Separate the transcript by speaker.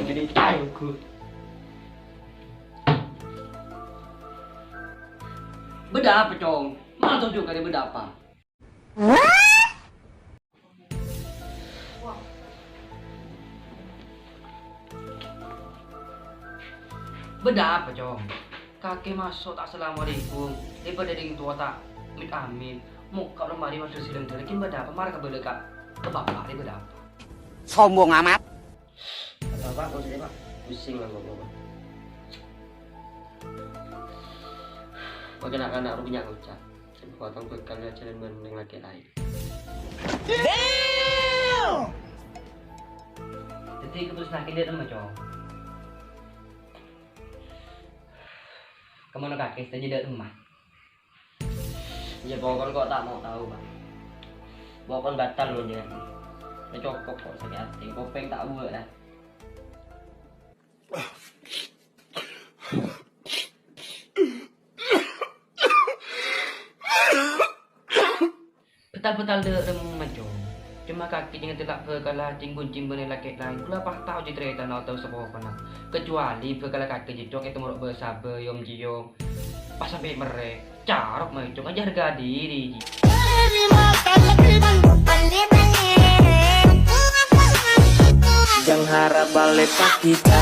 Speaker 1: Jadi tahu ku. Beda apa cong? Mana tahu juga dia beda apa? Beda apa cong? Kakek masuk tak assalamualaikum. Daripada dengan tua tak mit amin. Muka lemari masuk silem terlekin beda apa? Marah ke beda kak? Ke bapak dia beda apa?
Speaker 2: Sombong amat.
Speaker 1: Kata pak, kau sedih pak. Pusing lah bapak. Bagi anak-anak punya ucap. Potong bekal aja dan meneng laki lain. Jadi keputus nakin dia sama cowok. Kemana kakek saja dia rumah. Ya pokoknya kok tak mau tahu pak. Pokoknya batal loh dia. Ya cokok kok sakit hati. Kopeng tak buat lah. Betal-betal dia rumah cowok. Cuma kaki jangan tidak berkalah cimbun-cimbun yang laki lain. Kula pak tahu je cerita nak tahu sebuah apa nak. Kecuali berkalah kaki jidok itu merok bersabar yom jiom. Pas sampai merek carok mai cong aja harga diri.
Speaker 2: Jangan harap balik kita.